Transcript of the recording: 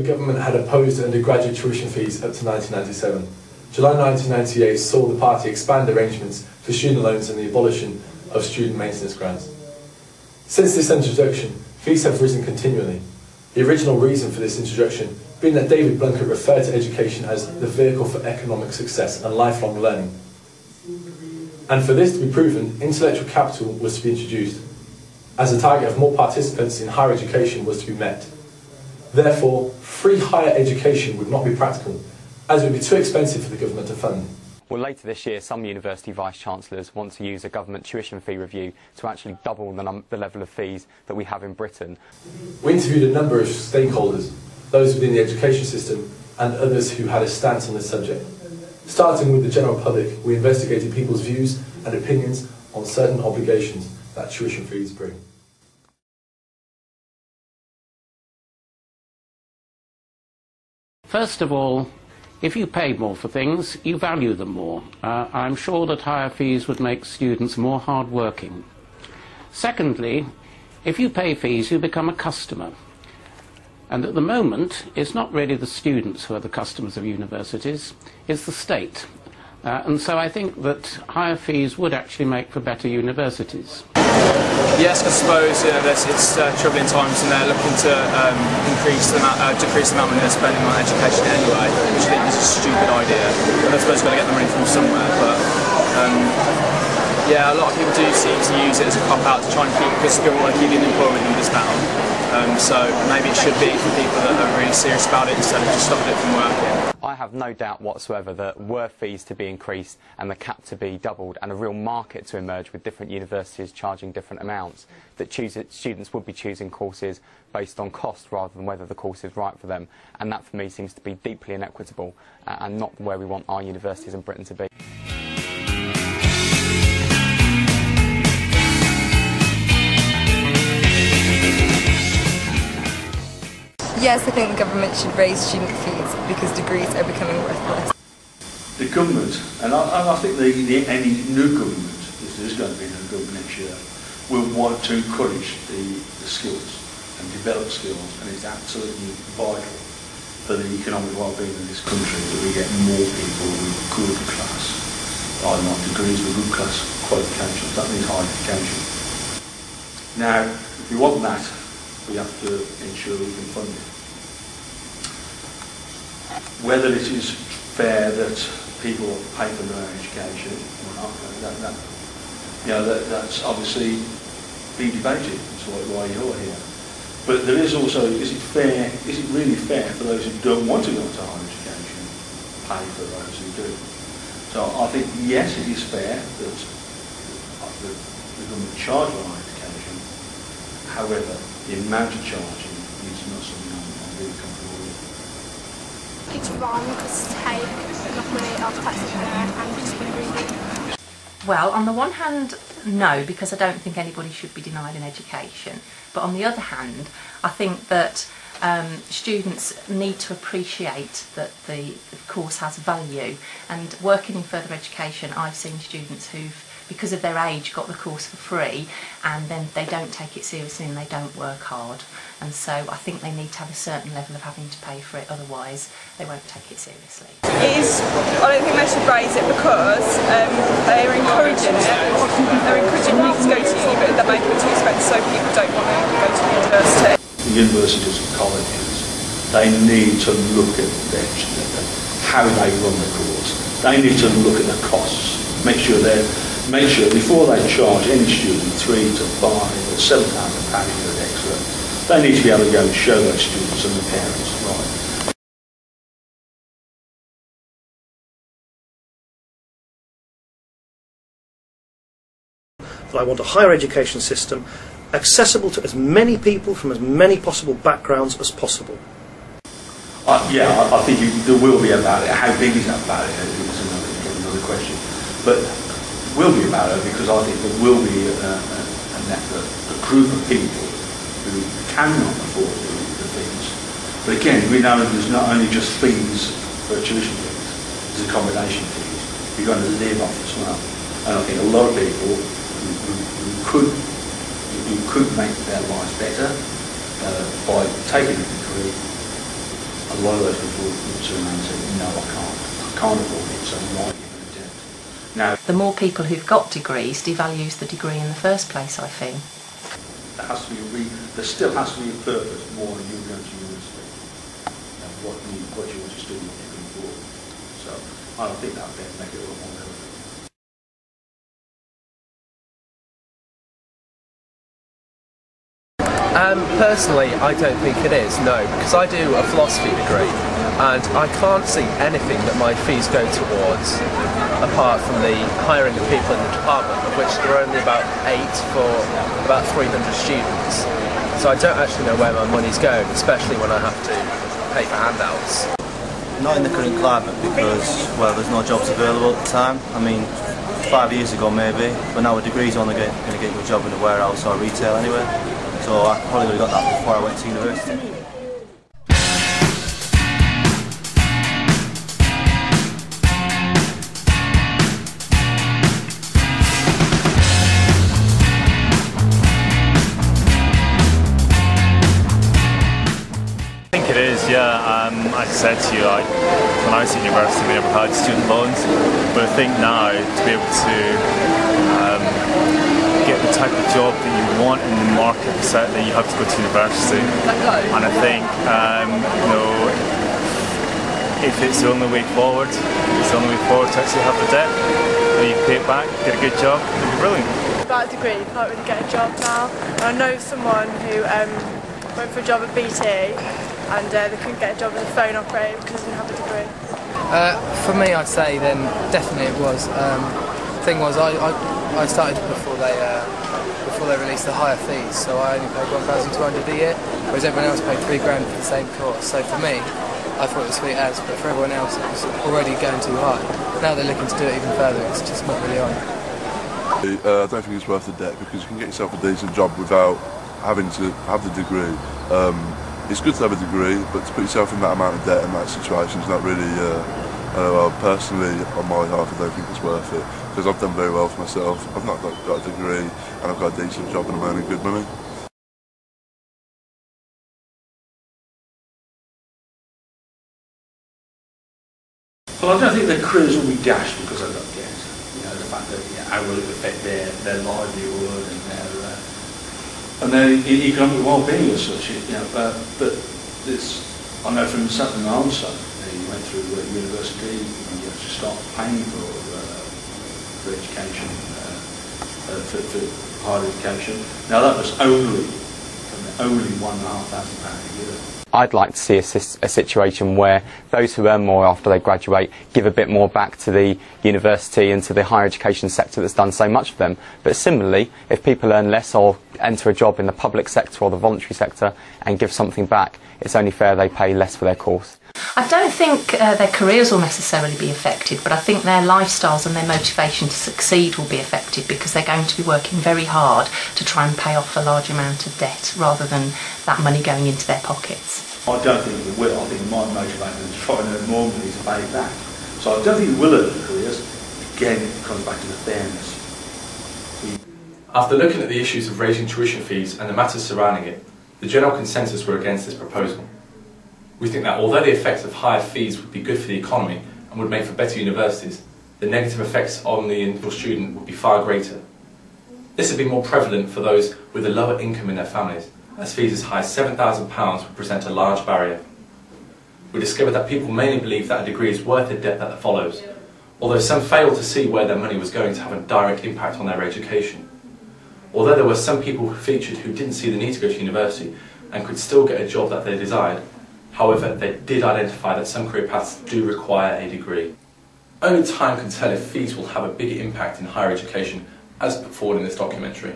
government had opposed undergraduate tuition fees up to 1997. July 1998 saw the party expand arrangements for student loans and the abolition of student maintenance grants. Since this introduction, fees have risen continually. The original reason for this introduction being that David Blunkett referred to education as the vehicle for economic success and lifelong learning. And for this to be proven, intellectual capital was to be introduced, as the target of more participants in higher education was to be met. Therefore, free higher education would not be practical, as it would be too expensive for the government to fund. Well, later this year, some university vice-chancellors want to use a government tuition fee review to actually double the level of fees that we have in Britain. We interviewed a number of stakeholders, those within the education system and others who had a stance on this subject. Starting with the general public, we investigated people's views and opinions on certain obligations that tuition fees bring. First of all, if you pay more for things, you value them more. I'm sure that higher fees would make students more hard-working. Secondly, if you pay fees, you become a customer. And at the moment, it's not really the students who are the customers of universities, it's the state. And so I think that higher fees would actually make for better universities. Yes, I suppose it's troubling times and they're looking to decrease the amount of money they're spending on education anyway, which I think is a stupid idea. And I suppose we've got to get the money from somewhere, but yeah, a lot of people do seem to use it as a cop-out to try and keep, because people want to keep the employment numbers down. So maybe it should be for people that are really serious about it instead of just stopping it from working. I have no doubt whatsoever that were fees to be increased and the cap to be doubled and a real market to emerge with different universities charging different amounts, that students would be choosing courses based on cost rather than whether the course is right for them. And that for me seems to be deeply inequitable and not where we want our universities in Britain to be. Yes, I think the government should raise student fees because degrees are becoming worthless. The government, and I think any new government, if there's going to be a new government next year, will want to encourage the skills and develop skills, and it's absolutely vital for the economic well-being of this country that we get more people with good class, either not degrees with good class qualifications. That means high education. Now, if we want that, we have to ensure we can fund it. Whether it is fair that people pay for their own education or not, that's obviously being debated. That's why you're here. But there is also, is it really fair for those who don't want to go into higher education, pay for those who do? So I think, yes, it is fair that the government charge for higher education. However, the amount of charging is not something I'm really comfortable with. It's wrong to take enough money out of taxpayers and just be greedy. Well, on the one hand, no, because I don't think anybody should be denied an education. But on the other hand, I think that students need to appreciate that the course has value. And working in further education, I've seen students who've, because of their age, got the course for free, and then they don't take it seriously and they don't work hard. And so I think they need to have a certain level of having to pay for it, otherwise they won't take it seriously. I don't think they should raise it because they're encouraging it. They're encouraging people to go to uni, but they're making it too expensive so people don't want to go to university. The universities and colleges, they need to look at how they run the course. They need to look at the costs, make sure before they charge any student £3,000 to £5,000 or £7,000 a year extra, they need to be able to go and show those students and their parents, right. I want a higher education system accessible to as many people from as many possible backgrounds as possible. Yeah, I think there will be about it. How big is that about it is another question. But will be about it because I think there will be a group of people who cannot afford the fees. But again, we know there's not only just fees for tuition fees, there's accommodation fees. You're going to live off as well. And I think a lot of people who could make their lives better by taking a degree a lot of those people would turn around and say, no, I can't afford it, so why are you going to do it? Now, the more people who've got degrees devalues the degree in the first place, I feel. There still has to be a purpose more than you going to university. And what you want to study, what you're going for. So I think that would make it a lot more relevant. Personally, I don't think it is, no, because I do a philosophy degree and I can't see anything that my fees go towards apart from the hiring of people in the department, of which there are only about 8 for about 300 students. So I don't actually know where my money's going, especially when I have to pay for handouts. Not in the current climate because, well, there's no jobs available at the time. I mean, 5 years ago maybe, but now a degree's only going to get you a job in a warehouse or retail anyway. So I probably would have got that before I went to university. I think it is, yeah. Like I said to you, when I was at university we never had student loans, but I think now to be able to get the type of job that you want in the market, certainly you have to go to university. And I think, you know, if it's the only way forward, it's the only way forward to actually have the debt, and you pay it back, get a good job, it'd be brilliant. Without a degree, you can't really get a job now. And I know someone who went for a job at BT and they couldn't get a job as a phone operator because they didn't have a degree. For me, I'd say then definitely it was. The thing was, I started before they released the higher fees, so I only paid 1,200 a year, whereas everyone else paid £3 grand for the same course. So for me, I thought it was sweet as, but for everyone else it was already going too high. Now they're looking to do it even further, it's just not really on. I don't think it's worth the debt because you can get yourself a decent job without having to have the degree. It's good to have a degree, but to put yourself in that amount of debt in that situation is not really, well, personally, on my half, I don't think it's worth it. Because I've done very well for myself. I've not got a degree, and I've got a decent job and I'm earning good money. Well, I don't think their careers will be dashed because I've got debt. You know, the fact that how will it affect their livelihood and their economic well-being as such. You know, but it's, I know from myself and my own son, he went through university, and you have to start paying for education, for higher education. Now that was only £1,500 a year. I'd like to see a situation where those who earn more after they graduate give a bit more back to the university and to the higher education sector that's done so much for them. But similarly, if people earn less or enter a job in the public sector or the voluntary sector and give something back, it's only fair they pay less for their course. I don't think their careers will necessarily be affected, but I think their lifestyles and their motivation to succeed will be affected because they're going to be working very hard to try and pay off a large amount of debt rather than that money going into their pockets. I don't think it will. I think it might motivate them to try and earn more money to pay it back. So I don't think it will hurt their careers. Again, it comes back to the fairness. After looking at the issues of raising tuition fees and the matters surrounding it, the general consensus were against this proposal. We think that although the effects of higher fees would be good for the economy and would make for better universities, the negative effects on the individual student would be far greater. This would be more prevalent for those with a lower income in their families, as fees as high as £7,000 would present a large barrier. We discovered that people mainly believe that a degree is worth the debt that follows, although some failed to see where their money was going to have a direct impact on their education. Although there were some people who featured who didn't see the need to go to university and could still get a job that they desired, however, they did identify that some career paths do require a degree. Only time can tell if fees will have a bigger impact in higher education, as put forward in this documentary.